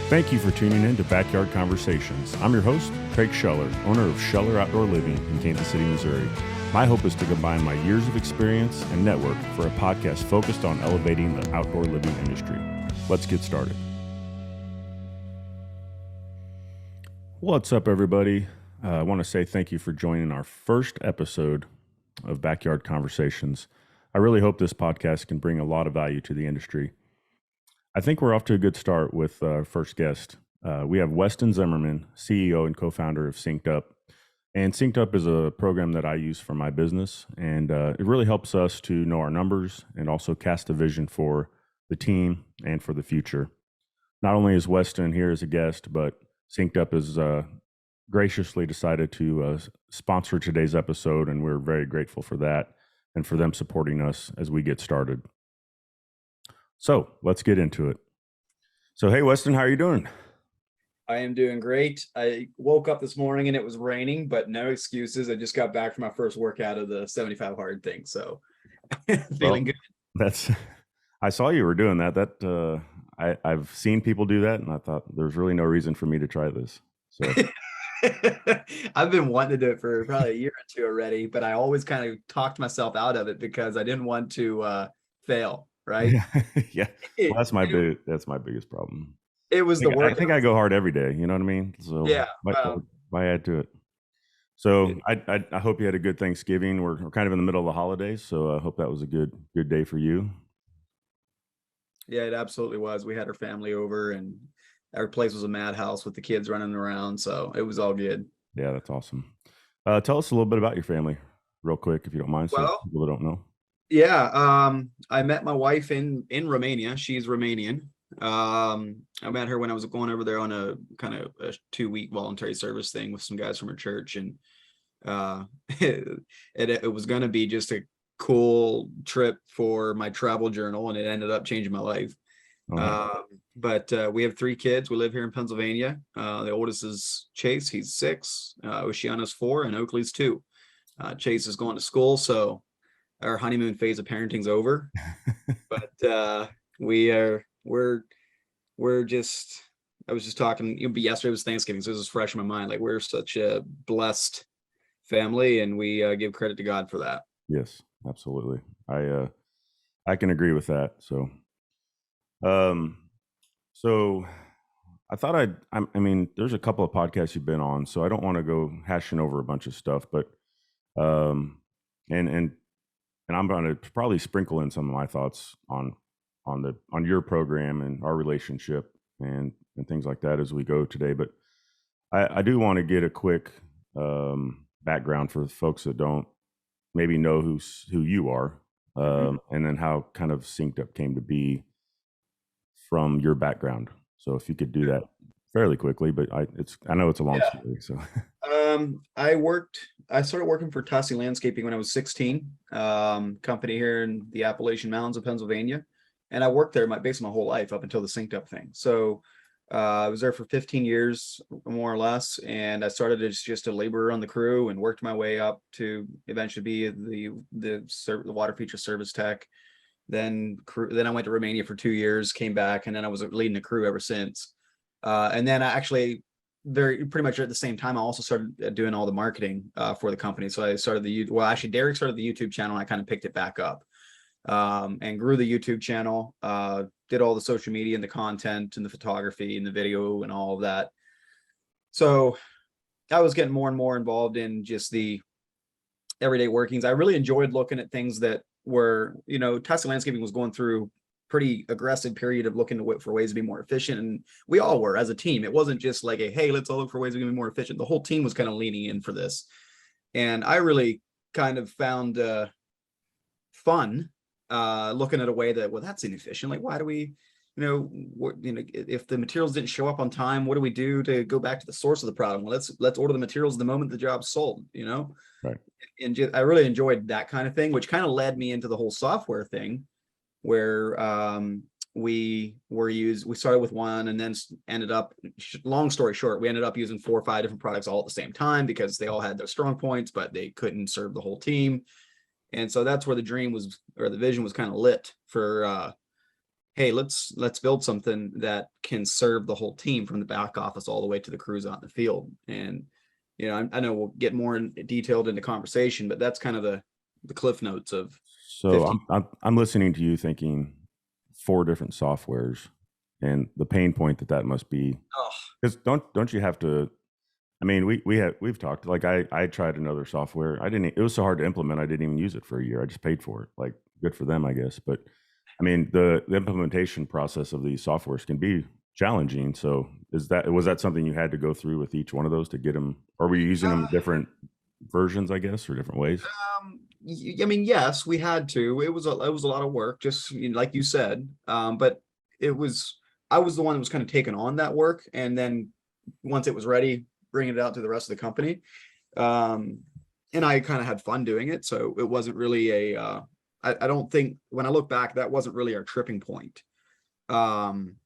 Thank you for tuning in to Backyard Conversations. I'm your host, Craig Scheller, owner of Scheller Outdoor Living in Kansas City, Missouri. My hope is to combine my years of experience and network for a podcast focused on elevating the outdoor living industry. Let's get started. What's up, everybody? I want to say thank you for joining our first episode of Backyard Conversations. I really hope this podcast can bring a lot of value to the industry. I think we're off to a good start with our first guest. We have Weston Zimmerman, CEO and co-founder of SynkedUP. And SynkedUP is a program that I use for my business, and it really helps us to know our numbers and also cast a vision for the team and for the future. Not only is Weston here as a guest, but SynkedUP has graciously decided to sponsor today's episode, and we're very grateful for that and for them supporting us as we get started. So let's get into it. So, hey, Weston, how are you doing? I am doing great. I woke up this morning and it was raining, but no excuses. I just got back from my first workout of the 75 hard thing. So feeling good. I saw you were doing that. I've seen people do that, and I thought there's really no reason for me to try this. So I've been wanting to do it for probably a year or two already, but I always kind of talked myself out of it because I didn't want to fail. Right. Yeah. Well, that's my biggest problem. It was the work. I think I go hard every day. You know what I mean? So yeah. Why add to it? So I hope you had a good Thanksgiving. We're kind of in the middle of the holidays, so I hope that was a good day for you. Yeah, it absolutely was. We had our family over, and our place was a madhouse with the kids running around, so it was all good. Yeah, that's awesome. Tell us a little bit about your family, real quick, if you don't mind. So people don't know. Yeah, I met my wife in Romania. She's Romanian. I met her when I was going over there on a kind of a 2-week voluntary service thing with some guys from her church, and it was going to be just a cool trip for my travel journal, and it ended up changing my life. But we have 3 kids. We live here in Pennsylvania. The oldest is Chase. He's 6. Oceana's 4, and Oakley's 2. Chase is going to school, so our honeymoon phase of parenting's over. But we're just, I was just talking, yesterday was Thanksgiving, so this is fresh in my mind. Like, we're such a blessed family, and we give credit to God for that. Yes, absolutely. I can agree with that. So I thought I mean, there's a couple of podcasts you've been on, so I don't want to go hashing over a bunch of stuff, but and I'm going to probably sprinkle in some of my thoughts on your program and our relationship and things like that as we go today. But I do want to get a quick background for the folks that don't maybe know who you are, and then how kind of SynkedUP came to be from your background. So if you could do that fairly quickly, but I know it's a long story. So I started working for Tassi Landscaping when I was 16, company here in the Appalachian Mountains of Pennsylvania. And I worked there basically my whole life up until the SynkedUP thing. So I was there for 15 years, more or less. And I started as just a laborer on the crew and worked my way up to eventually be the water feature service tech. Then I went to Romania for 2 years, came back, and then I was leading the crew ever since. And then I actually pretty much at the same time, I also started doing all the marketing for the company. So I started Derek started the YouTube channel, and I kind of picked it back up, and grew the YouTube channel, did all the social media and the content and the photography and the video and all of that. So I was getting more and more involved in just the everyday workings. I really enjoyed looking at things that were, Tassi Landscaping was going through pretty aggressive period of looking for ways to be more efficient, and we all were as a team. It wasn't just like hey, let's all look for ways to be more efficient. The whole team was kind of leaning in for this, and I really kind of found fun looking at a way that, well, that's inefficient. Like, why do we, if the materials didn't show up on time, what do we do to go back to the source of the problem? Well, let's order the materials the moment the job's sold. Right. And I really enjoyed that kind of thing, which kind of led me into the whole software thing, where we started with one and then ended up, long story short, we ended up using 4 or 5 different products all at the same time because they all had their strong points, but they couldn't serve the whole team. And so that's where the dream was, or the vision was kind of lit for hey, let's build something that can serve the whole team from the back office all the way to the crews out in the field. And I know we'll get more detailed into conversation, but that's kind of the cliff notes of So 15. I'm listening to you thinking four different softwares and the pain point that must be, Oh, because don't you have to, I mean, we've talked, like I tried another software. It was so hard to implement. I didn't even use it for a year. I just paid for it. Like, good for them, I guess. But I mean, the implementation process of these softwares can be challenging. So was that something you had to go through with each one of those to get them, or were you using them in different versions, I guess, or different ways? I mean, yes, we had to. It was a lot of work, just like you said. But it was I was the one that was kind of taking on that work, and then once it was ready, bringing it out to the rest of the company. Um, and I kind of had fun doing it, so it wasn't really I don't think when I look back, that wasn't really our tripping point. Um,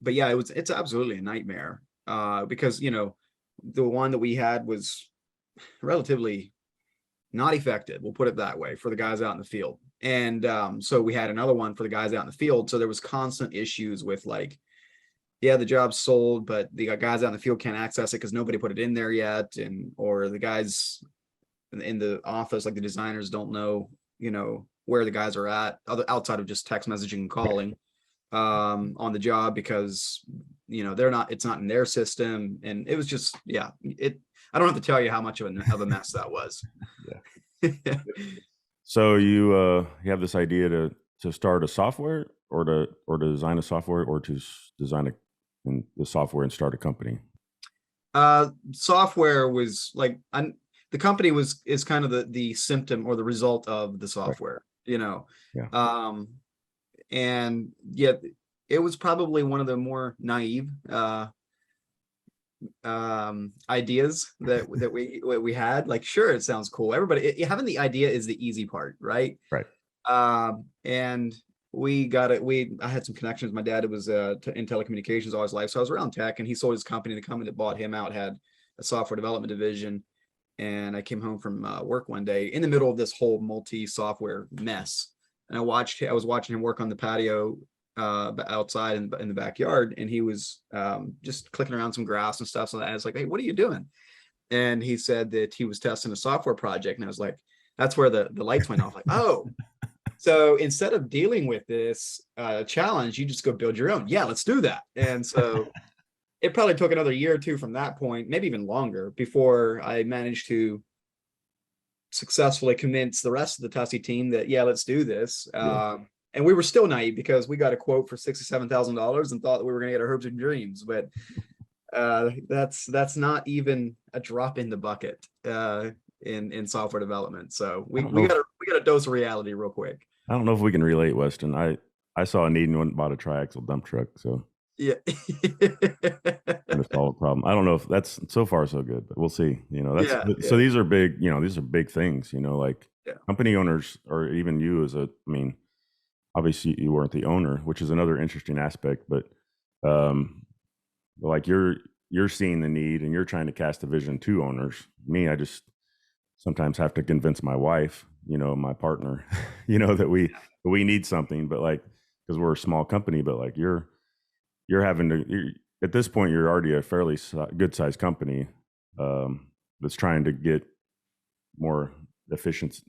but yeah, it's absolutely a nightmare. Because the one that we had was relatively not effective. We'll put it that way for the guys out in the field. And so we had another one for the guys out in the field. So there was constant issues with like, yeah, the job's sold, but the guys out in the field can't access it because nobody put it in there yet, and or the guys in the office, like the designers, don't know, where the guys are at, outside of just text messaging and calling on the job because they're not. It's not in their system, and it was just it. I don't have to tell you how much of a mess that was. Yeah. So you have this idea to start a software, or to design a software, or to design the software and start a company. Software was like the company is kind of the symptom or the result of the Right. software, Yeah. and yet it was probably one of the more naive ideas that we had. Like, sure, it sounds cool. Everybody having the idea is the easy part, right? Right. And I had some connections. My dad was in telecommunications all his life, so I was around tech, and he sold his company. The company that bought him out had a software development division. And I came home from work one day in the middle of this whole multi-software mess, and I was watching him work on the patio outside in the backyard, and he was just clicking around some grass and stuff. So I was like, "Hey, what are you doing?" And he said that he was testing a software project, and I was like, "That's where the lights went off." Like, oh, so instead of dealing with this challenge, you just go build your own. Yeah, let's do that. And so it probably took another year or two from that point, maybe even longer, before I managed to successfully convince the rest of the Tussy team that, yeah, let's do this. Yeah. And we were still naive because we got a quote for $67,000 and thought that we were going to get our hopes and dreams. But that's not even a drop in the bucket in software development. So I we, don't we know. got a dose of reality real quick. I don't know if we can relate, Weston. I saw a need and went and bought a triaxle dump truck, so Yeah. trying to solve a problem. I don't know if that's so far so good, but we'll see. Yeah. So Yeah. these are big. These are big things. Like Yeah. company owners, or even you as a. I mean, obviously you weren't the owner, which is another interesting aspect. But like you're seeing the need and you're trying to cast a vision to owners. Me, I just sometimes have to convince my wife, my partner, that we need something. But like, because we're a small company, but like you're having to at this point you're already a fairly good sized company that's trying to get more efficient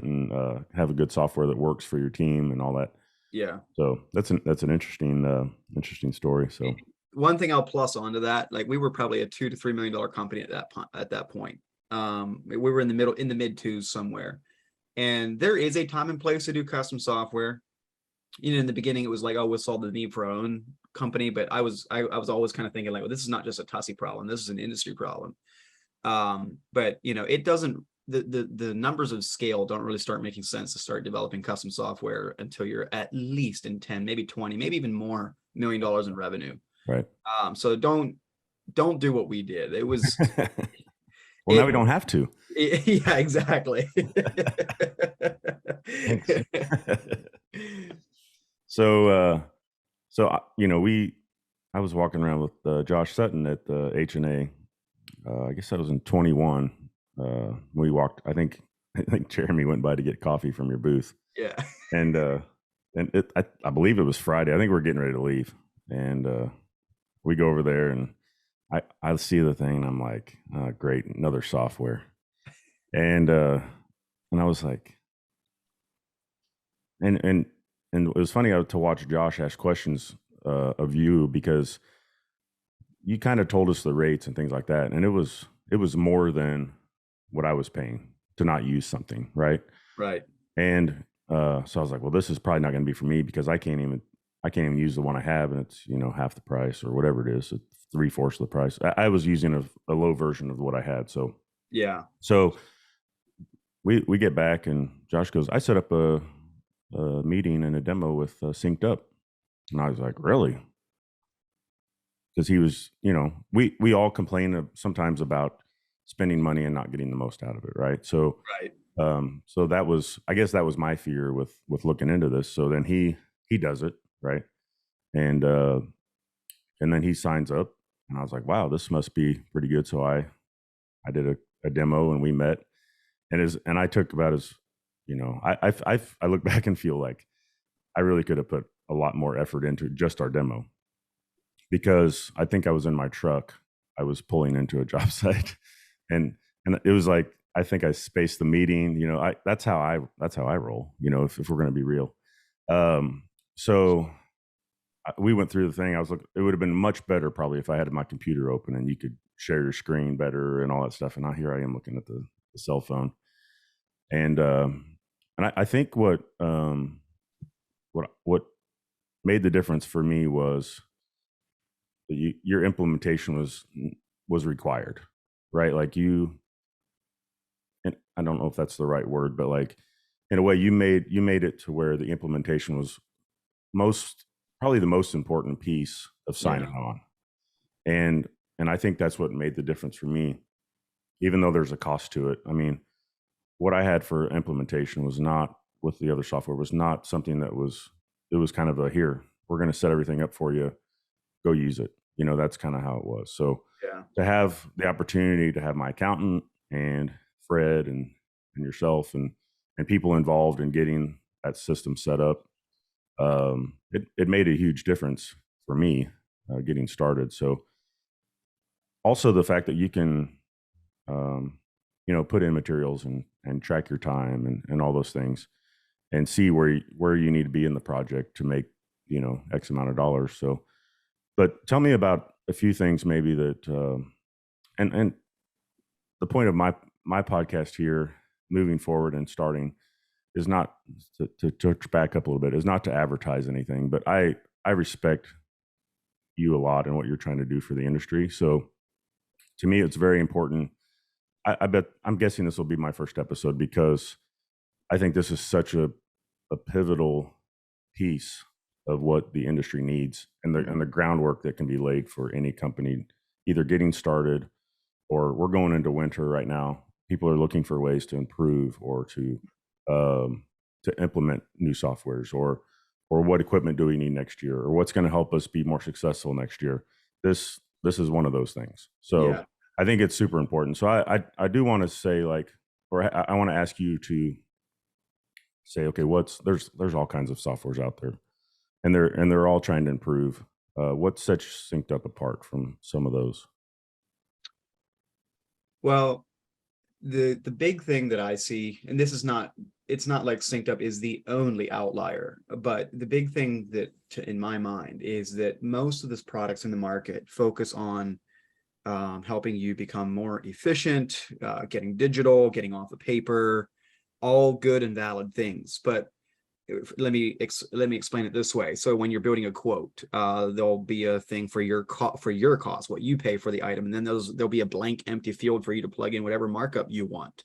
and have a good software that works for your team and all that. Yeah. So that's an interesting story. So One thing I'll plus onto that, like we were probably a $2 to $3 million company at that point. We were in the mid twos somewhere. And there is a time and place to do custom software. In the beginning, it was like, oh, we'll solve the need for our own company. But I was always kind of thinking like, well, this is not just a Tussy problem. This is an industry problem. But it doesn't, the numbers of scale don't really start making sense to start developing custom software until you're at least in 10, maybe 20, maybe even more $1 million in revenue. right. So don't do what we did. It was Well, now we it don't have to. yeah, exactly. Thanks. So I was walking around with Josh Sutton at the H&A. I guess that was in 21. We walked. I think Jeremy went by to get coffee from your booth, Yeah. and and I believe it was Friday. I think we're getting ready to leave, and we go over there, and I see the thing, and I'm like, great, another software, and I was like, and and and it was funny to watch Josh ask questions of you, because you kind of told us the rates and things like that, and it was more than what I was paying to not use something, right? Right. And so I was like, well, this is probably not going to be for me, because I can't even use the one I have, and it's half the price or whatever it is, it's three-fourths of the price. I was using a low version of what I had, Yeah. so we get back, and Josh goes, I set up a meeting and a demo with SynkedUP, and I was like, really? Because he was, we all complain sometimes about spending money and not getting the most out of it, right? So Right. so I guess that was my fear with looking into this. So then he does it, right? And and then he signs up, and I was like, wow, this must be pretty good. So I did a demo, and we met, and I took about as, I look back and feel like I really could have put a lot more effort into just our demo, because I think I was in my truck. I was pulling into a job site, and it was like, I think I spaced the meeting. That's how I roll. If we're going to be real. So we went through the thing. I was like, it would have been much better probably if I had my computer open and you could share your screen better and all that stuff. And now here I am looking at the cell phone, and I think what made the difference for me was your implementation was required, right? Like and I don't know if that's the right word, but like, in a way, you made it to where the implementation was probably the most important piece of signing Yeah. on. And I think that's what made the difference for me, even though there's a cost to it. I mean, what I had for implementation was not, with the other software, was not something that was, it was kind of a, here, we're going to set everything up for you, go use it. That's kind of how it was. So Yeah. to have the opportunity to have my accountant and Fred and yourself and people involved in getting that system set up, it made a huge difference for me getting started. So also the fact that you can um, put in materials and track your time and all those things, and see where you need to be in the project to make X amount of dollars. So, but tell me about a few things maybe that and the point of my podcast here, moving forward and starting, is not to touch back up a little bit, is not to advertise anything, but I respect you a lot and what you're trying to do for the industry. So to me, it's very important. I'm guessing this will be my first episode, because I think this is such a pivotal piece of what the industry needs, and the groundwork that can be laid for any company either getting started, or we're going into winter right now. People are looking for ways to improve, or to implement new softwares, or what equipment do we need next year, or what's going to help us be more successful next year. This is one of those things. So Yeah. I think it's super important. So I do want to say, like, or I want to ask you to say, okay, there's all kinds of softwares out there, and they're all trying to improve. What sets SynkedUP apart from some of those? Well, the big thing that I see, and this is not, it's not like SynkedUP is the only outlier, but the big thing that in my mind is that most of these products in the market focus on helping you become more efficient, getting digital, getting off of paper, all good and valid things. But let me explain it this way. So when you're building a quote, there'll be a thing for your cost, what you pay for the item, and then there'll be a blank empty field for you to plug in whatever markup you want.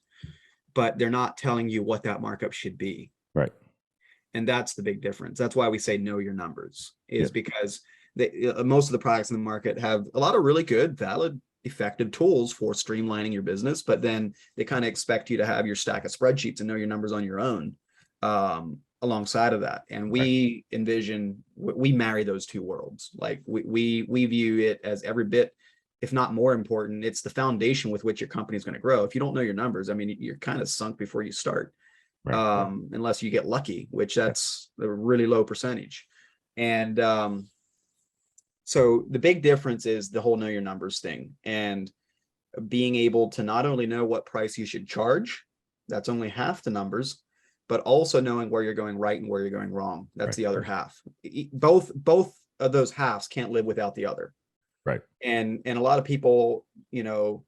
But they're not telling you what that markup should be. Right. And that's the big difference. That's why we say know your numbers, Yeah. is because most of the products in the market have a lot of really good, valid, effective tools for streamlining your business, but then they kind of expect you to have your stack of spreadsheets and know your numbers on your own alongside of that. And Right. we marry those two worlds. Like we view it as every bit, if not more important. It's the foundation with which your company is going to grow. If you don't know your numbers, I mean, you're kind of sunk before you start. Right. unless you get lucky, which that's a really low percentage. And so the big difference is the whole know your numbers thing, and being able to not only know what price you should charge, that's only half the numbers, but also knowing where you're going right and where you're going wrong. That's Right. the other half. Both of those halves can't live without the other. Right. And a lot of people, you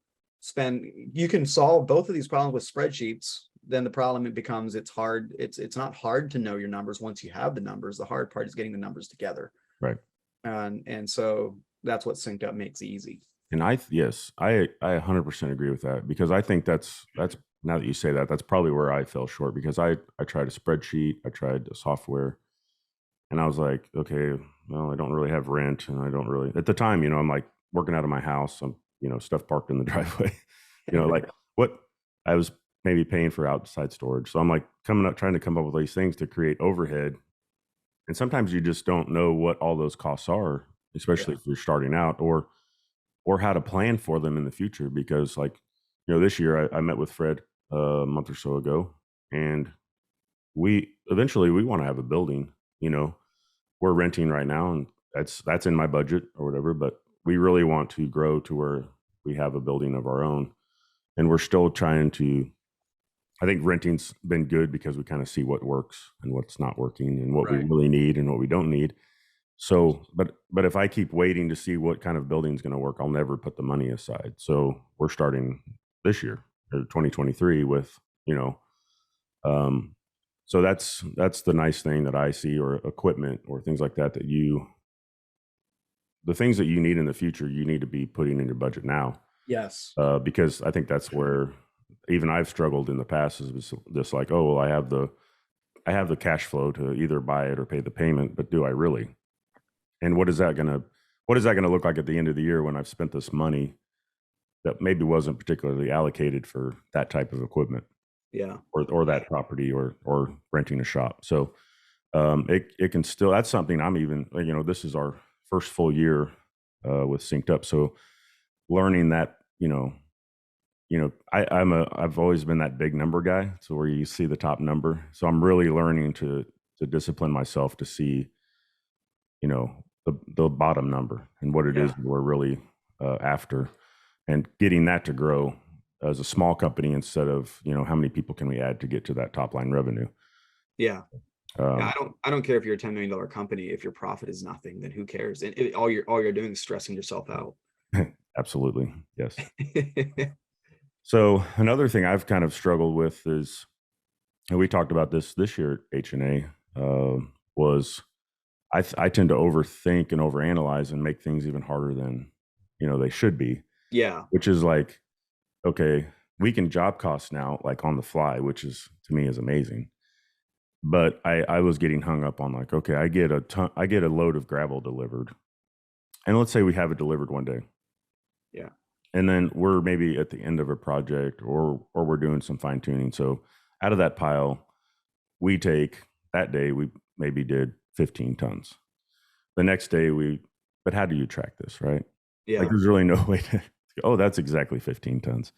can solve both of these problems with spreadsheets. Then the problem, it becomes, it's hard. It's not hard to know your numbers once you have the numbers. The hard part is getting the numbers together. Right. And so that's what SynkedUP makes easy. And yes, I 100% agree with that, because I think that's now that you say that, that's probably where I fell short, because I tried a spreadsheet, I tried a software, and I was like, okay, well, I don't really have rent, and I don't really, at the time, I'm like working out of my house, I'm, stuff parked in the driveway, like what I was maybe paying for outside storage. So I'm like trying to come up with these things to create overhead. And sometimes you just don't know what all those costs are, especially if you're starting out, or how to plan for them in the future. Because this year I met with Fred a month or so ago, and we want to have a building. We're renting right now, and that's in my budget or whatever, but we really want to grow to where we have a building of our own. And we're still trying to, I think renting's been good because we kind of see what works and what's not working, and what we really need and what we don't need. So, but if I keep waiting to see what kind of building is going to work, I'll never put the money aside. So we're starting this year, 2023, with, so that's the nice thing that I see, or equipment or things like that, the things that you need in the future, you need to be putting in your budget now. Yes. Because I think that's where even I've struggled in the past, is just like, oh, well, I have the cash flow to either buy it or pay the payment, but do I really? And what is that gonna look like at the end of the year, when I've spent this money that maybe wasn't particularly allocated for that type of equipment? Yeah. Or that property, or renting a shop. So it can still, that's something I'm even, this is our first full year with SynkedUP. So learning that, I've always been that big number guy. So where you see the top number. So I'm really learning to discipline myself to see, the bottom number and what it is we're really after, and getting that to grow as a small company, instead of, how many people can we add to get to that top line revenue? Yeah. I don't care if you're a $10 million company. If your profit is nothing, then who cares? And all you're doing is stressing yourself out. Absolutely. Yes. So another thing I've kind of struggled with is, and we talked about this year at H&A, was I tend to overthink and overanalyze and make things even harder than, they should be. Yeah. Which is like, okay, we can job cost now, like on the fly, which is, to me, is amazing. But I was getting hung up on, like, okay, I get a load of gravel delivered, and let's say we have it delivered one day. Yeah. And then we're maybe at the end of a project, or we're doing some fine tuning. So out of that pile, that day we maybe did 15 tons. The next day but how do you track this, right? Yeah. Like, there's really no way to, oh, that's exactly 15 tons.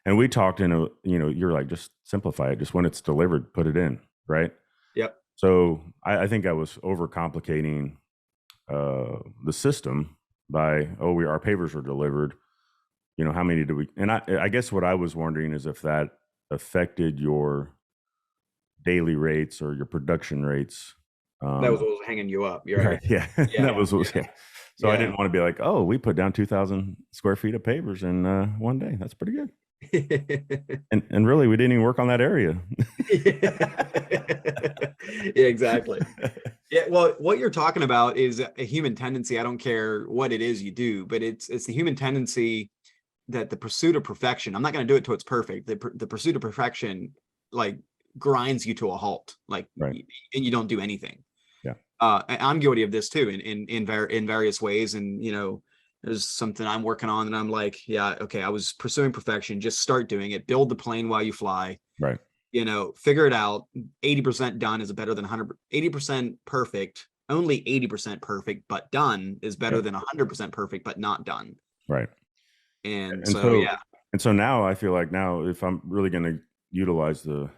And we talked you're like, just simplify it. Just when it's delivered, put it in, right? Yep. So I think I was overcomplicating the system by, our pavers were delivered. How many do we? And I guess what I was wondering is if that affected your daily rates or your production rates. That was what was hanging you up. You're right. Yeah. That was what was, yeah. So I didn't want to be like, oh, we put down 2,000 square feet of pavers in one day. That's pretty good. and really, we didn't even work on that area. Yeah, exactly. Yeah. Well, what you're talking about is a human tendency. I don't care what it is you do, but it's the human tendency that the pursuit of perfection, I'm not going to do it till it's perfect. The pursuit of perfection, like, grinds you to a halt, like, right. And you don't do anything. Yeah. I'm guilty of this too, in various ways. And, there's something I'm working on, and I'm like, yeah, okay, I was pursuing perfection. Just start doing it. Build the plane while you fly. Right. Figure it out. 80% done is better than 100. 80% perfect. Only 80% perfect, but done is better than 100% perfect, but not done. Right. And so, yeah. And so now I feel like, now if I'm really going to utilize the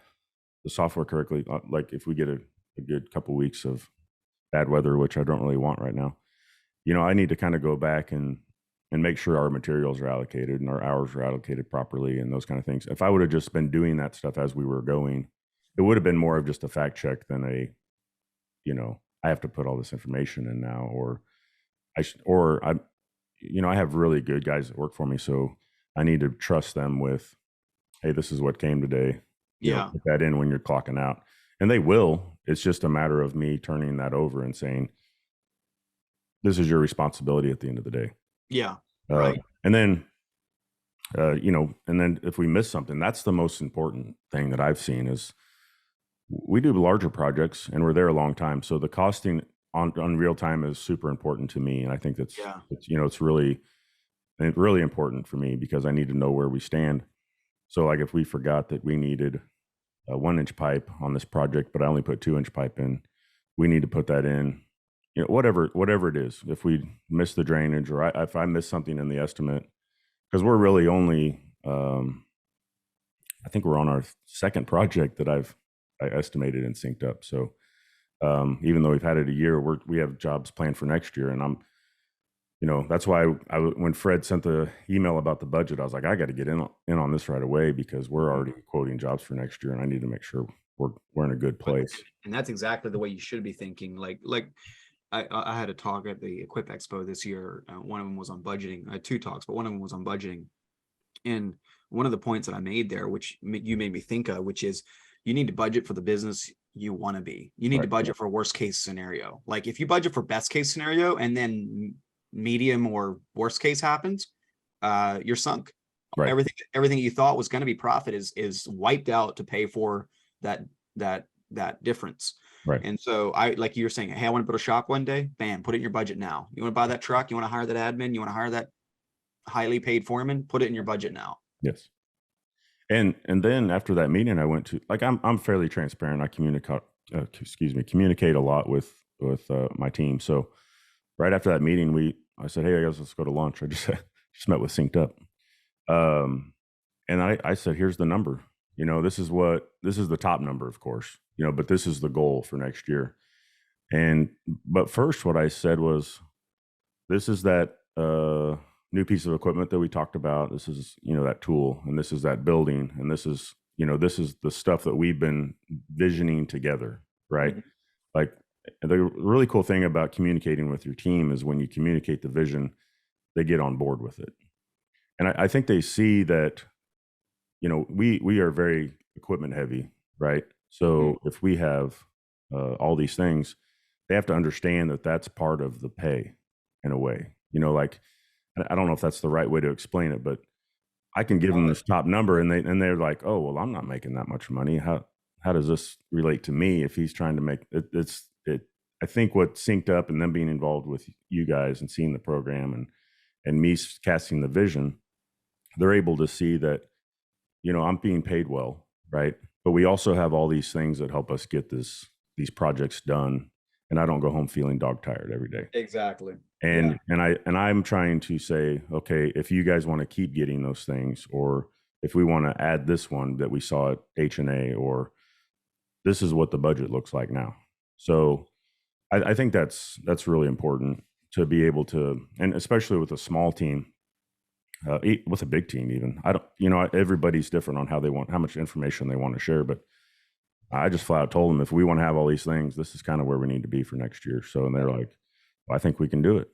the software correctly, like if we get a good couple weeks of bad weather, which I don't really want right now, I need to kind of go back and make sure our materials are allocated and our hours are allocated properly and those kind of things. If I would have just been doing that stuff as we were going, it would have been more of just a fact check than I have to put all this information in now, or I have really good guys that work for me, so I need to trust them with, hey, this is what came today. Yeah. Put that in when you're clocking out, and they will. It's just a matter of me turning that over and saying, this is your responsibility at the end of the day. Yeah. Right. And then, and then if we miss something, that's the most important thing that I've seen is we do larger projects and we're there a long time. So the costing on real time is super important to me. And I think it's really important for me because I need to know where we stand. So like if we forgot that we needed a 1-inch pipe on this project, but I only put 2-inch pipe in, we need to put that in, whatever it is. If we miss the drainage or if I miss something in the estimate, because we're really only, I think we're on our second project that I estimated and SynkedUP. So even though we've had it a year, we have jobs planned for next year. And that's why when Fred sent the email about the budget, I was like, I got to get in on this right away because we're already quoting jobs for next year, and I need to make sure we're in a good place. And that's exactly the way you should be thinking. Like I had a talk at the Equip Expo this year. One of them was on budgeting. I had 2 talks, but one of them was on budgeting. And one of the points that I made there, which you made me think of, which is you need to budget for the business you want to be. You need to budget for worst case scenario. Like if you budget for best case scenario and then medium or worst case happens, you're sunk. Right. Everything you thought was going to be profit is wiped out to pay for that difference. Right. And so like you were saying, hey, I want to build a shop one day. Bam, put it in your budget now. You want to buy that truck? You want to hire that admin? You want to hire that highly paid foreman? Put it in your budget now. Yes. And then after that meeting, I went to, like, I'm fairly transparent. I communicate a lot with my team. So right after that meeting, I said, hey, I guess let's go to lunch. I just met with SynkedUP. And I said, here's the number. This is the top number, of course, but this is the goal for next year. But first what I said was, this is that new piece of equipment that we talked about. This is, that tool, and this is that building. And this is the stuff that we've been visioning together. Right. Mm-hmm. Like the really cool thing about communicating with your team is when you communicate the vision, they get on board with it. And I think they see that, we are very equipment heavy, right? So if we have all these things, they have to understand that that's part of the pay in a way. Like, I don't know if that's the right way to explain it, but I can give them this top number and they're like, oh, well, I'm not making that much money. How does this relate to me if he's trying to make it? I think what SynkedUP and them being involved with you guys and seeing the program and me casting the vision, they're able to see that, I'm being paid well, right? But we also have all these things that help us get these projects done, and I don't go home feeling dog tired every day. Exactly. And I'm trying to say, okay, if you guys want to keep getting those things, or if we want to add this one that we saw at H&A, or this is what the budget looks like now. So I think that's really important to be able to, and especially with a small team, with a big team, even everybody's different on how much information they want to share. But I just flat out told them, if we want to have all these things, this is kind of where we need to be for next year. So, and they're like, well, I think we can do it.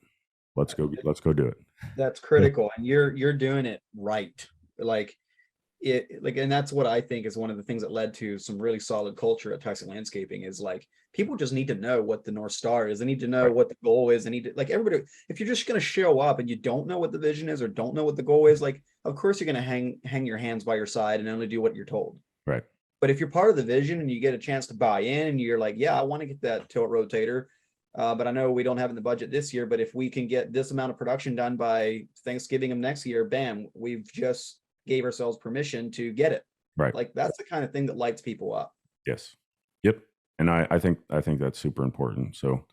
Let's go do it. That's critical. And you're doing it right. And that's what I think is one of the things that led to some really solid culture at Tyson Landscaping is like, people just need to know what the North Star is. They need to know what the goal is. They need to, like, everybody, if you're just going to show up and you don't know what the vision is or don't know what the goal is, like, of course you're going to hang your hands by your side and only do what you're told. Right. But if you're part of the vision and you get a chance to buy in and you're like, yeah, I want to get that tilt rotator, but I know we don't have it in the budget this year, but if we can get this amount of production done by Thanksgiving of next year, bam, we've just gave ourselves permission to get it. Right. Like, that's the kind of thing that lights people up. Yes. Yep. And I think that's super important. So,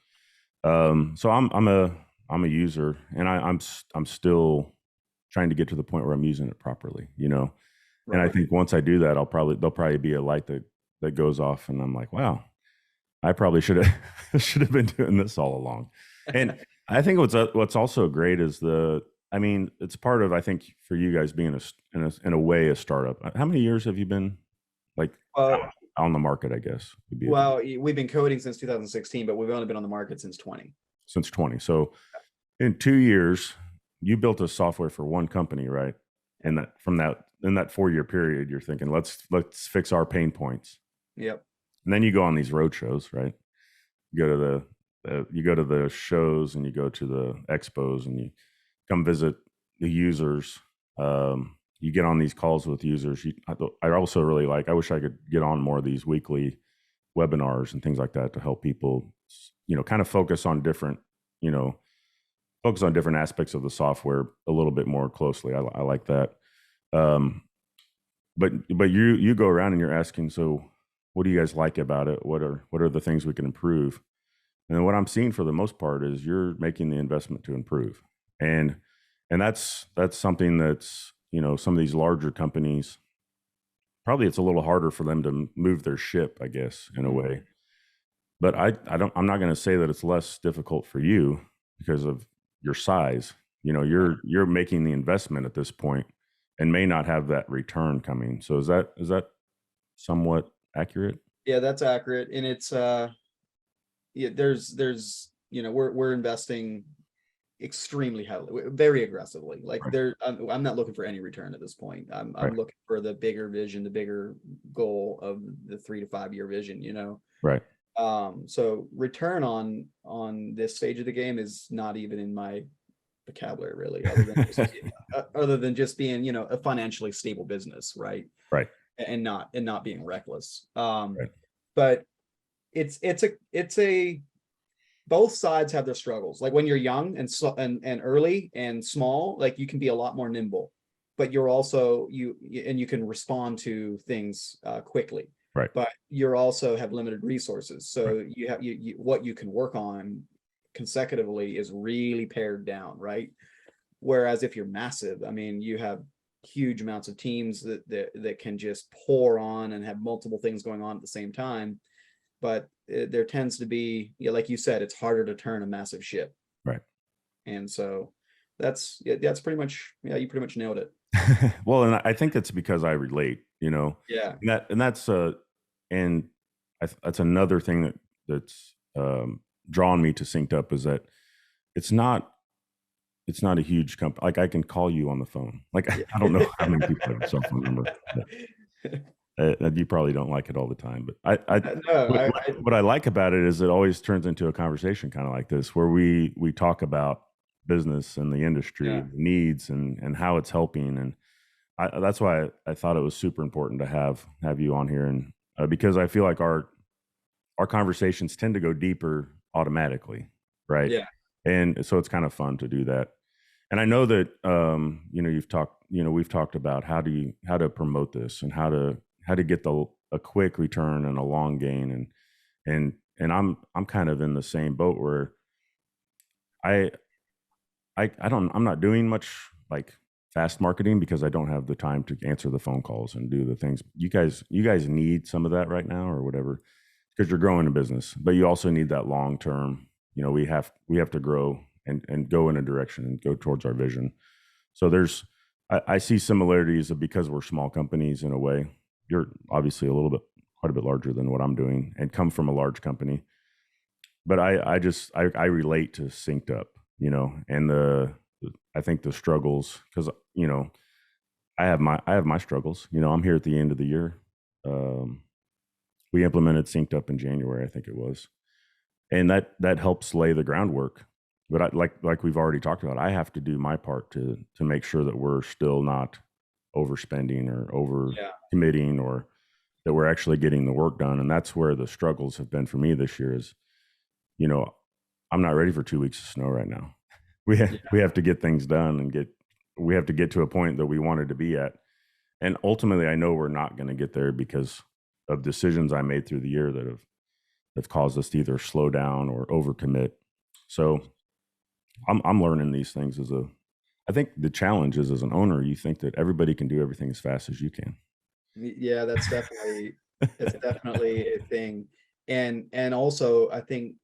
so I'm a user, and I'm still trying to get to the point where I'm using it properly, Right. And I think once I do that, there'll probably be a light that that goes off, and I'm like, wow, I probably should have should have been doing this all along. And I think what's also great is I mean, it's part of, I think, for you guys being in a way a startup. How many years have you been like Well, on the market? I guess would be we've been coding since 2016, but we've only been on the market since 20. since 20. So in 2 years, you built a software for one company, right? And that from that in that 4 year period, you're thinking, let's fix our pain points. Yep. And then you go on these road shows, right? You go to you go to the shows and you go to the expos and you come visit the users. You get on these calls with users. I also really like. I wish I could get on more of these weekly webinars and things like that to help people, kind of focus on different, aspects of the software a little bit more closely. I like that. But you go around and you're asking, so what do you guys like about it? What are the things we can improve? And what I'm seeing for the most part is you're making the investment to improve. And that's something that's, some of these larger companies, probably it's a little harder for them to move their ship, I guess, in a way. But I'm not going to say that it's less difficult for you because of your size. You're making the investment at this point and may not have that return coming. So is that somewhat accurate? Yeah, that's accurate. And it's yeah, there's we're investing extremely heavily, very aggressively. Like Right. I'm not looking for any return at this point. I'm Right. looking for the bigger vision, the bigger goal of the 3 to 5 year vision, Right. So return on this stage of the game is not even in my vocabulary really, other than just being, a financially stable business, right? Right. And not being reckless. Right. But it's a both sides have their struggles. Like when you're young and early and small, like you can be a lot more nimble, but you're also you can respond to things quickly. Right. But you're also have limited resources, Right. so you have what you can work on consecutively is really pared down, right? Whereas if you're massive, I mean, you have huge amounts of teams that can just pour on and have multiple things going on at the same time. But there tends to be, like you said, it's harder to turn a massive ship. Right. And so that's pretty much, you pretty much nailed it. Well, and I think that's because I relate, Yeah. and that's that's another thing that's drawn me to SynkedUP is that it's not a huge company. Like I can call you on the phone. Like I don't know how many people have a cell phone number. You probably don't like it all the time, but No, what I like about it is it always turns into a conversation kind of like this, where we talk about business and the industry, Yeah. the needs, and how it's helping. And that's why I thought it was super important to have you on here, and because I feel like our conversations tend to go deeper automatically, right? Yeah. And so it's kind of fun to do that. And I know that we've talked about how to promote this and how to get a quick return and a long gain, and I'm kind of in the same boat where I'm not doing much like fast marketing because I don't have the time to answer the phone calls and do the things. You guys need some of that right now or whatever, because you're growing a business, but you also need that long term. We have to grow and go in a direction and go towards our vision. So I see similarities of, because we're small companies in a way. You're obviously quite a bit larger than what I'm doing and come from a large company. But I relate to SynkedUP, and I think the struggles, because I have my struggles. I'm here at the end of the year. We implemented SynkedUP in January, I think it was, and that helps lay the groundwork. But like we've already talked about, I have to do my part to make sure that we're still not overspending or over committing, or that we're actually getting the work done. And that's where the struggles have been for me this year is, I'm not ready for 2 weeks of snow right now. We have to get things done and we have to get to a point that we wanted to be at. And ultimately, I know we're not going to get there because of decisions I made through the year that have caused us to either slow down or overcommit. So I'm learning these things I think the challenge is, as an owner, you think that everybody can do everything as fast as you can. Yeah, that's definitely It's definitely a thing. And also I think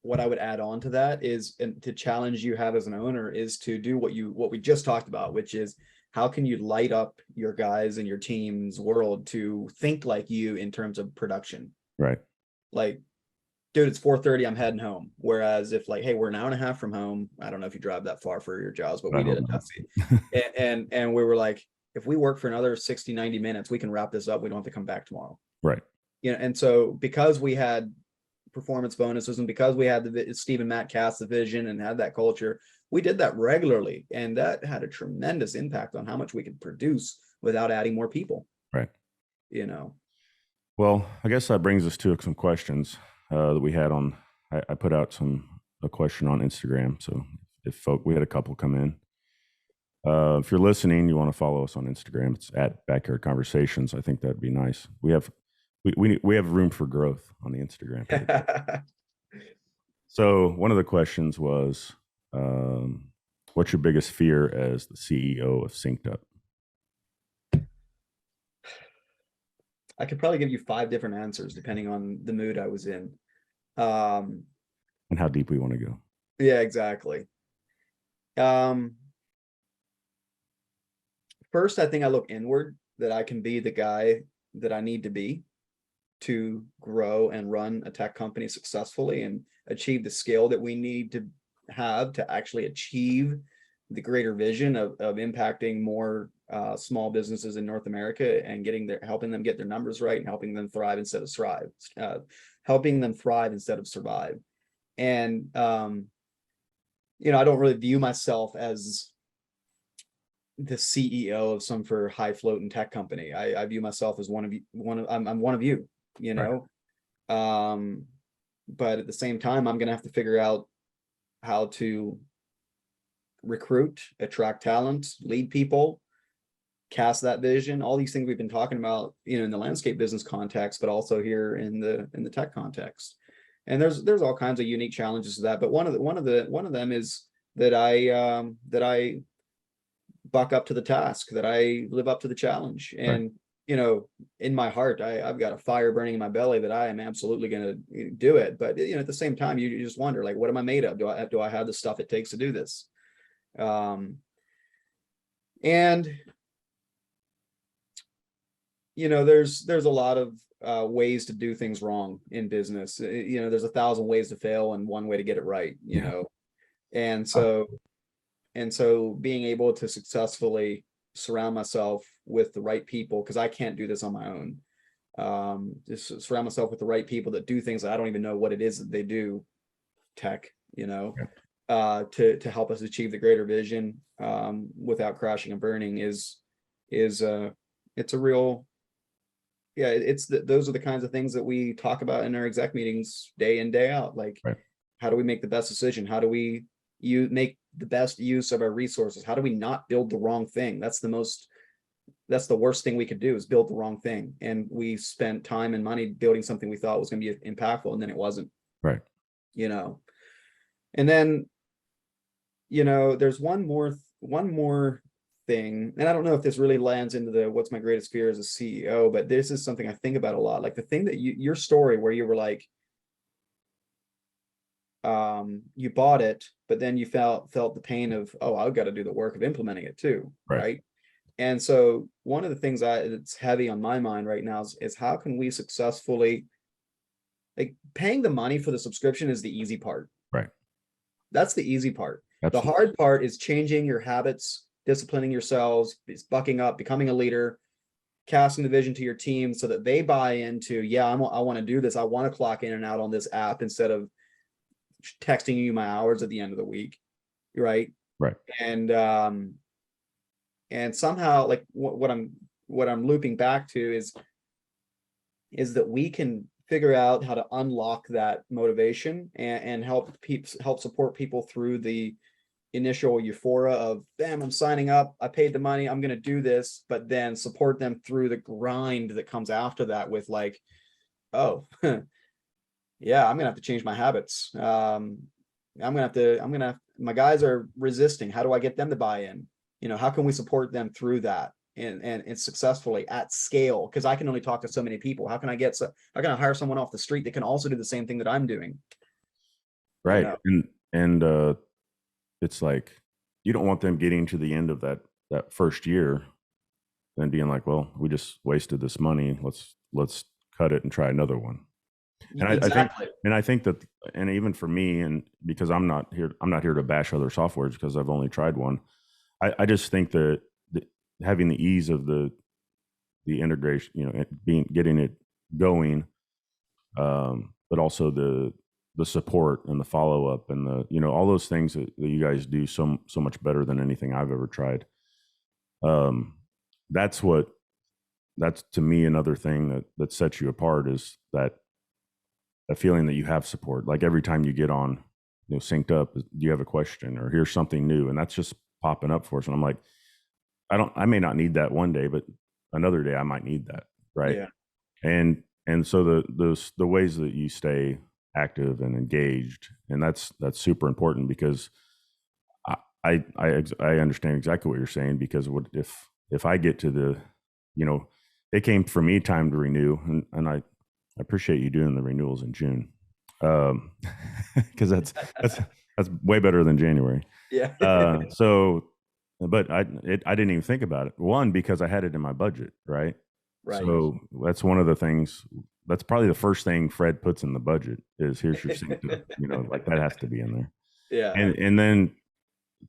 what I would add on to that is, and to challenge you have as an owner, is to do what we just talked about, which is how can you light up your guys and your team's world to think like you in terms of production. Right. Like, dude, it's 4:30, I'm heading home. Whereas if like, hey, we're an hour and a half from home. I don't know if you drive that far for your jobs, but I we did hope at not. Dusty. And we were like, if we work for another 60, 90 minutes, we can wrap this up. We don't have to come back tomorrow. Right. And so because we had performance bonuses and because we had the Steve and Matt cast the vision and had that culture, we did that regularly. And that had a tremendous impact on how much we could produce without adding more people, Right. you know. Well, I guess that brings us to some questions that we had on. I put out a question on Instagram. So we had a couple come in. If you're listening, you want to follow us on Instagram. It's at Backyard Conversations. I think that'd be nice. We have room for growth on the Instagram page. So one of the questions was, what's your biggest fear as the CEO of SynkedUP? I could probably give you 5 different answers depending on the mood I was in. And how deep we want to go. Yeah, exactly. First, I think I look inward, that I can be the guy that I need to be to grow and run a tech company successfully and achieve the scale that we need to have to actually achieve the greater vision of impacting more small businesses in North America and helping them get their numbers right and helping them thrive instead of survive. And I don't really view myself as the CEO of some for high floating tech company. I view myself as one of you. I'm one of you, but at the same time, I'm gonna have to figure out how to recruit, attract talent, lead people, cast that vision, all these things we've been talking about, in the landscape business context, but also here in the tech context. And there's all kinds of unique challenges to that. But one of them is that I buck up to the task, that I live up to the challenge. And in my heart, I've got a fire burning in my belly that I am absolutely going to do it. But at the same time, you just wonder, like, what am I made of? Do I have the stuff it takes to do this? And there's a lot of ways to do things wrong in business. There's 1,000 ways to fail and one way to get it right. And so being able to successfully surround myself with the right people, because I can't do this on my own. Just surround myself with the right people that do things that I don't even know what it is that they do, tech, to help us achieve the greater vision without crashing and burning it's a real, those are the kinds of things that we talk about in our exec meetings day in, day out. Like, how do we make the best decision? How do we make the best use of our resources? How do we not build the wrong thing? That's the worst thing we could do, is build the wrong thing. And we spent time and money building something we thought was going to be impactful, and then it wasn't. Right. And then, there's one more thing, and I don't know if this really lands into what's my greatest fear as a CEO, but this is something I think about a lot. Like the thing that your story where you were like, you bought it, but then you felt the pain of, oh, I've got to do the work of implementing it too. Right. And so one of the things that's heavy on my mind right now is how can we successfully, like, paying the money for the subscription is the easy part. Right. That's the easy part. Absolutely. The hard part is changing your habits, disciplining yourselves, bucking up, becoming a leader, casting the vision to your team so that they buy into, I want to do this. I want to clock in and out on this app instead of texting you my hours at the end of the week. Right. And somehow, like, what I'm looping back to is that we can figure out how to unlock that motivation and help support people through the initial euphoria of, bam, I'm signing up, I paid the money, I'm going to do this, but then support them through the grind that comes after that with, like, oh, yeah, I'm going to have to change my habits. My guys are resisting. How do I get them to buy in? How can we support them through that? and successfully at scale, because I can only talk to so many people. How can I hire someone off the street that can also do the same thing that I'm doing? You Right. know? And it's like you don't want them getting to the end of that first year and being like, well, we just wasted this money. Let's cut it and try another one. And Exactly. I think that, and even for me, and because I'm not here to bash other softwares because I've only tried one. I just think that having the ease of the integration, getting it going, but also the support and the follow up and all those things that you guys do so much better than anything I've ever tried. That's to me another thing that sets you apart, is that feeling that you have support. Like every time you get on, synced up, do you have a question or here's something new, and that's just popping up for us. And I'm like, I may not need that one day, but another day I might need that, right? Yeah. And so the ways that you stay active and engaged, and that's super important, because I understand exactly what you're saying, because if I get to the, it came for me time to renew, and I appreciate you doing the renewals in June, because that's way better than January. Yeah. But I didn't even think about it. One, because I had it in my budget, right? Right. So that's one of the things. That's probably the first thing Fred puts in the budget is here's your SynkedUP. Like that has to be in there. Yeah. And then,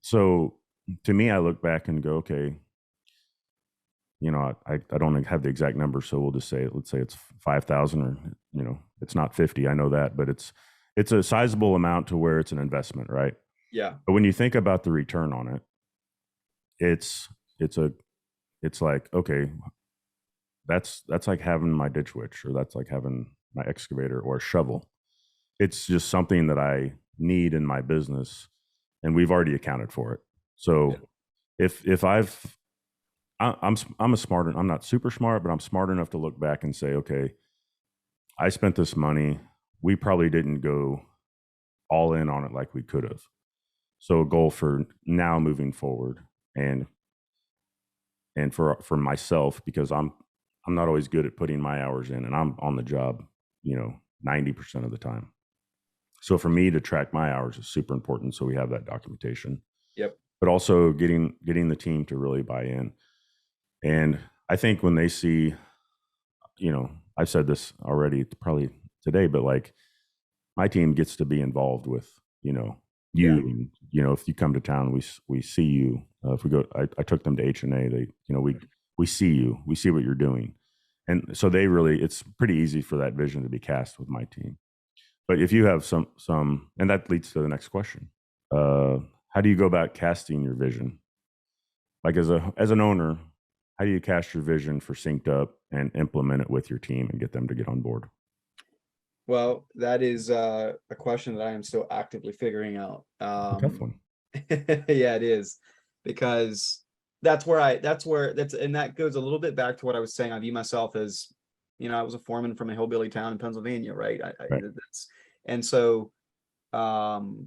so to me, I look back and go, okay, I don't have the exact number, so we'll just say, let's say it's 5,000, or it's not 50. I know that, but it's a sizable amount to where it's an investment, right? Yeah. But when you think about the return on it, it's like, okay, that's like having my ditch witch, or that's like having my excavator or a shovel. It's just something that I need in my business, and we've already accounted for it. So if I'm not super smart, but I'm smart enough to look back and say, okay, I spent this money. We probably didn't go all in on it like we could have. So a goal for now moving forward, and for myself, because I'm not always good at putting my hours in, and I'm on the job, 90% of the time. So for me to track my hours is super important. So we have that documentation. Yep. But also getting the team to really buy in. And I think when they see, I've said this already probably today, but like my team gets to be involved with, you, Yeah. and, if you come to town, we see you. If we go, I took them to H&A, they, we see you, we see what you're doing. And so it's pretty easy for that vision to be cast with my team. But if you have some, and that leads to the next question. How do you go about casting your vision? Like as an owner, how do you cast your vision for SynkedUP and implement it with your team and get them to get on board? Well, that is a question that I am still actively figuring out. A tough one. Yeah, it is, because and that goes a little bit back to what I was saying. I view myself as, I was a foreman from a hillbilly town in Pennsylvania, right? Right. And so, one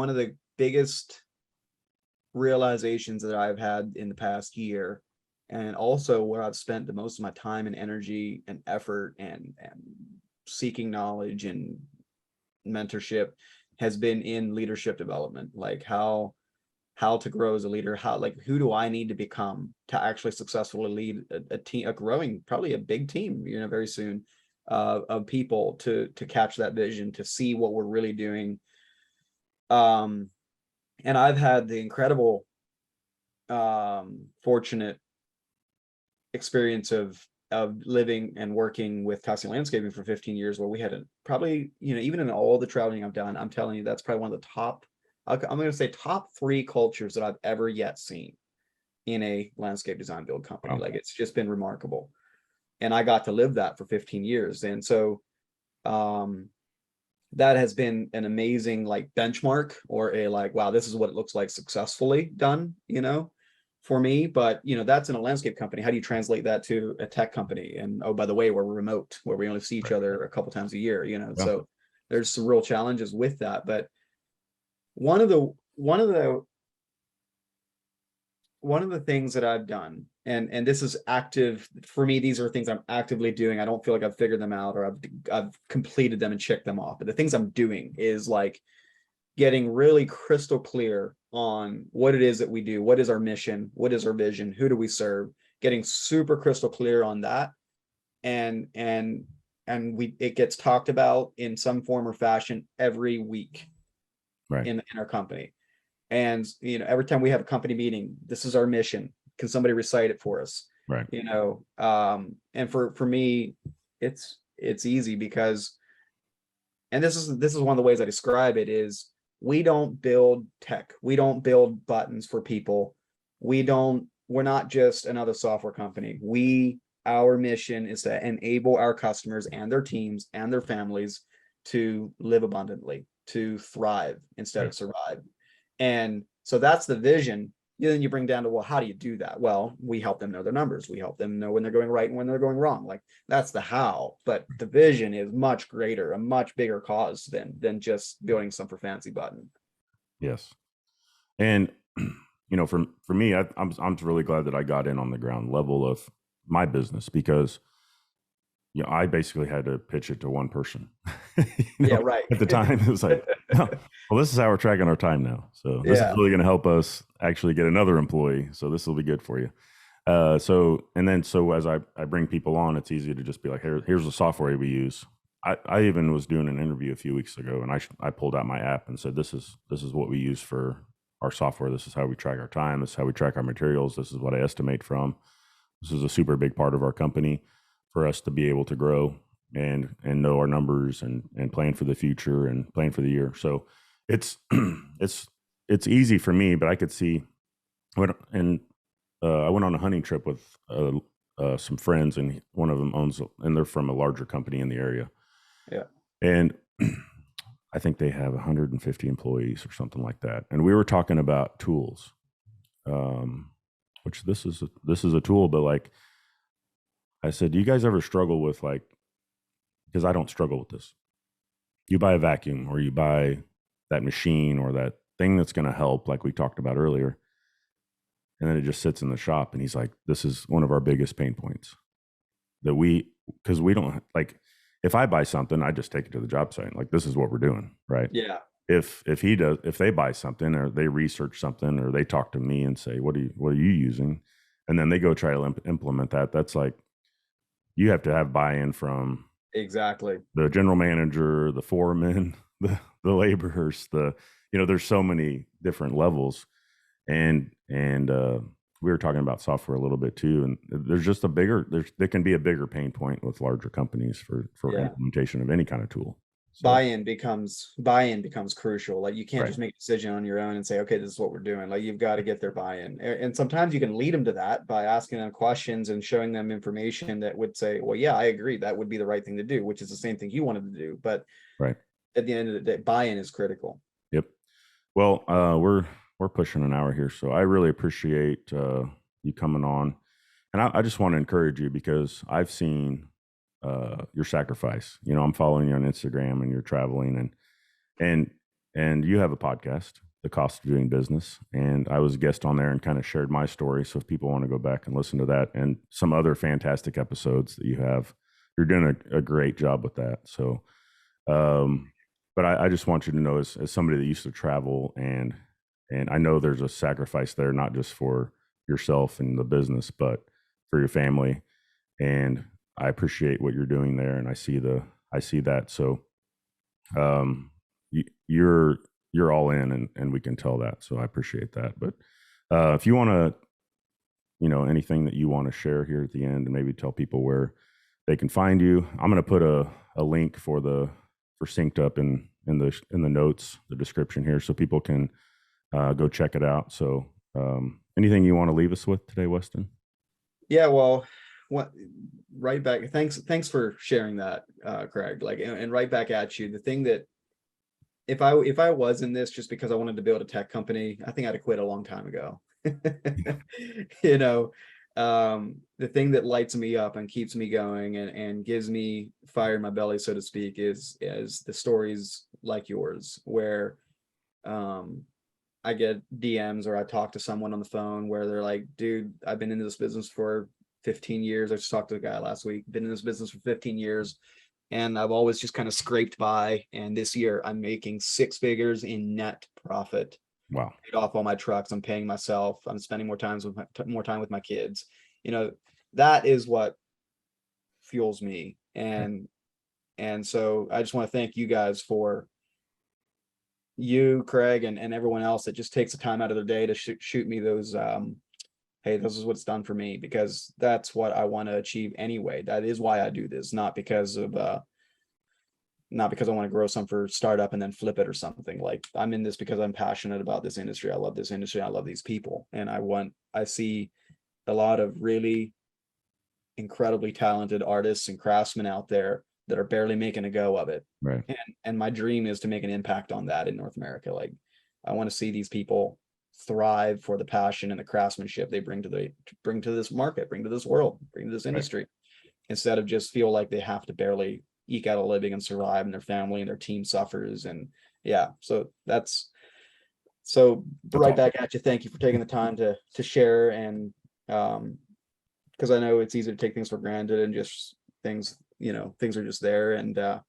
of the biggest realizations that I've had in the past year, and also where I've spent the most of my time and energy and effort and seeking knowledge and mentorship, has been in leadership development. Like how to grow as a leader, who do I need to become to actually successfully lead a team, a growing, probably a big team, very soon, of people to catch that vision, to see what we're really doing. And I've had the incredible fortunate experience of living and working with Toxic Landscaping for 15 years, where we had probably, even in all the traveling I've done, I'm telling you, that's probably one of the top, I'm going to say top 3 cultures that I've ever yet seen in a landscape design build company. Wow. Like, it's just been remarkable. And I got to live that for 15 years. And so, that has been an amazing benchmark, or wow, this is what it looks like successfully done, for me. But that's in a landscape company. How do you translate that to a tech company? And oh, by the way, we're remote, where we only see each other a couple times a year, Yeah. So there's some real challenges with that. But one of the one of the things that I've done, and this is active for me, these are things I'm actively doing. I don't feel like I've figured them out or I've completed them and checked them off. But the things I'm doing is like getting really crystal clear on what it is that we do, what is our mission, what is our vision, who do we serve, getting super crystal clear on that. And it gets talked about in some form or fashion every week Right. in our company. And every time we have a company meeting, this is our mission. Can somebody recite it for us? Right. And for me, it's easy because, and this is one of the ways I describe it is, we don't build tech. We don't build buttons for people. We're not just another software company. Our mission is to enable our customers and their teams and their families to live abundantly, to thrive instead of survive. And so that's the vision. Then you bring down to, well, how do you do that? Well, we help them know their numbers. We help them know when they're going right and when they're going wrong. Like, that's the how, but the vision is much greater, a much bigger cause than just building some for fancy button. Yes. And for me, I'm really glad that I got in on the ground level of my business, because I basically had to pitch it to one person. Yeah, right. At the time, it was like, oh, well, this is how we're tracking our time now. So this is really going to help us actually get another employee. So this will be good for you. So as I bring people on, it's easy to just be like, here's the software we use. I even was doing an interview a few weeks ago, and I pulled out my app and said, this is what we use for our software. This is how we track our time. This is how we track our materials. This is what I estimate from. This is a super big part of our company for us to be able to grow and know our numbers and plan for the future and plan for the year. So it's it's easy for me, but I could see I went on a hunting trip with some friends, and one of them and they're from a larger company in the area. Yeah. And I think they have 150 employees or something like that. And we were talking about tools, which this is a tool, but like I said, do you guys ever struggle with, like, because I don't struggle with this. You buy a vacuum, or you buy that machine or that thing that's going to help, like we talked about earlier. And then it just sits in the shop, and he's like, this is one of our biggest pain points that because we don't, like, if I buy something, I just take it to the job site. Like, this is what we're doing. Right. Yeah. If they buy something, or they research something, or they talk to me and say, what are you using? And then they go try to implement that. That's like, you have to have buy-in from exactly the general manager, the foreman, the laborers, there's so many different levels. And we were talking about software a little bit too. And there's just there can be a bigger pain point with larger companies for implementation of any kind of tool. So, buy-in becomes crucial. Like, you can't just make a decision on your own and say, okay, this is what we're doing. Like, you've got to get their buy-in. And sometimes you can lead them to that by asking them questions and showing them information that would say, well, yeah, I agree, that would be the right thing to do, which is the same thing you wanted to do. But at the end of the day, buy-in is critical. Yep. Well, we're pushing an hour here, so I really appreciate you coming on. And I just want to encourage you, because I've seen your sacrifice. I'm following you on Instagram, and you're traveling, and you have a podcast, The Cost of Doing Business. And I was a guest on there and kind of shared my story. So if people want to go back and listen to that and some other fantastic episodes that you have, you're doing a great job with that. So, but I just want you to know, as somebody that used to travel, and I know there's a sacrifice there, not just for yourself and the business, but for your family. And I appreciate what you're doing there, and I see that. So, you're all in, and we can tell that. So I appreciate that. But if you want to, anything that you want to share here at the end, and maybe tell people where they can find you, I'm going to put a link for SynkedUP in the notes, the description here, so people can go check it out. So, anything you want to leave us with today, Weston? Yeah, well, right back. Thanks for sharing that, Craig. Like, and right back at you. The thing that, if I was in this just because I wanted to build a tech company, I think I'd have quit a long time ago. The thing that lights me up and keeps me going and gives me fire in my belly, so to speak, is the stories like yours, where I get DMs or I talk to someone on the phone where they're like, dude, I've been into this business for 15 years. I just talked to a guy last week, been in this business for 15 years. And I've always just kind of scraped by. And this year I'm making 6 figures in net profit. Wow. Paid off all my trucks. I'm paying myself. I'm spending more time with my kids. That is what fuels me. And so I just want to thank you guys for you, Craig, and everyone else that just takes the time out of their day to shoot me those hey, this is what's done for me, because that's what I want to achieve anyway. That is why I do this, not because I want to grow some for startup and then flip it or something. Like, I'm in this because I'm passionate about this industry. I love this industry. I love these people. And I see a lot of really incredibly talented artists and craftsmen out there that are barely making a go of it. Right. And my dream is to make an impact on that in North America. Like, I want to see these people thrive for the passion and the craftsmanship they bring to this market, bring to this world, bring to this industry, instead of just feel like they have to barely eke out a living and survive, and their family and their team suffers. And so that's right back at you. Thank you for taking the time to share. And because I know it's easy to take things for granted and just things are just there. And it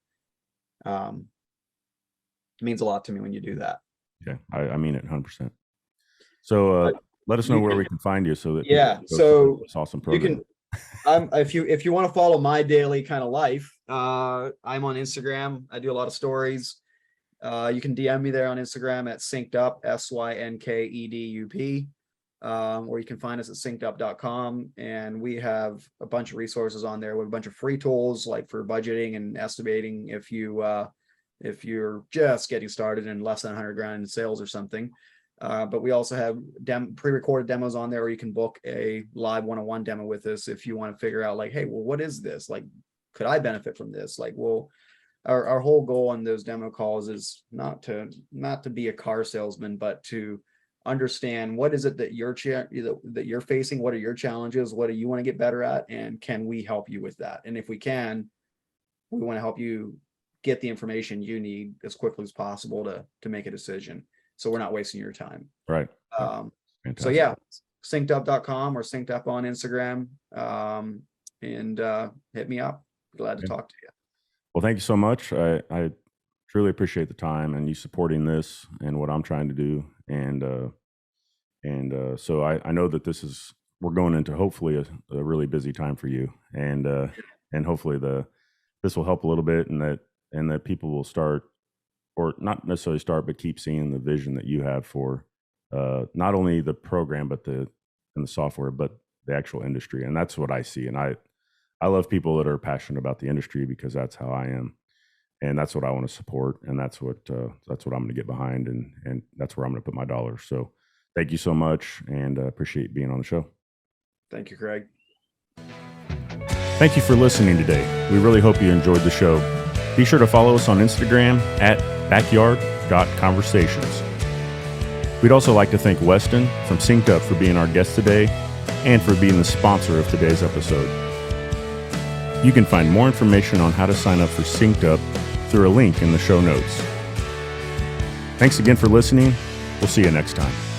means a lot to me when you do that. Yeah, I mean it 100%. So let us know where we can find you, so that so this awesome program. If you want to follow my daily kind of life, I'm on Instagram. I do a lot of stories. You can DM me there on Instagram at SynkedUP, SYNKEDUP, or you can find us at synkedup.com. And we have a bunch of resources on there with a bunch of free tools, like for budgeting and estimating if you're just getting started in less than 100 grand in sales or something. But we also have pre-recorded demos on there, where you can book a live one-on-one demo with us if you want to figure out, like, hey, well, what is this? Like, could I benefit from this? Like, well, our whole goal on those demo calls is not to be a car salesman, but to understand what is it that you're facing, what are your challenges, what do you want to get better at, and can we help you with that? And if we can, we want to help you get the information you need as quickly as possible to make a decision, so we're not wasting your time. Right. So yeah, synkedup.com or synkedup on Instagram, and hit me up. Glad to talk to you. Well, thank you so much. I truly appreciate the time and you supporting this and what I'm trying to do. And so I know that we're going into hopefully a really busy time for you, and hopefully this will help a little bit, and that people will start, or not necessarily start, but keep seeing the vision that you have for not only the program, but the software, but the actual industry. And that's what I see. And I love people that are passionate about the industry, because that's how I am. And that's what I want to support. And that's what I'm going to get behind. And that's where I'm going to put my dollars. So thank you so much, and appreciate being on the show. Thank you, Craig. Thank you for listening today. We really hope you enjoyed the show. Be sure to follow us on Instagram at backyard.conversations. We'd also like to thank Weston from SynkedUP for being our guest today, and for being the sponsor of today's episode. You can find more information on how to sign up for SynkedUP through a link in the show notes. Thanks again for listening. We'll see you next time.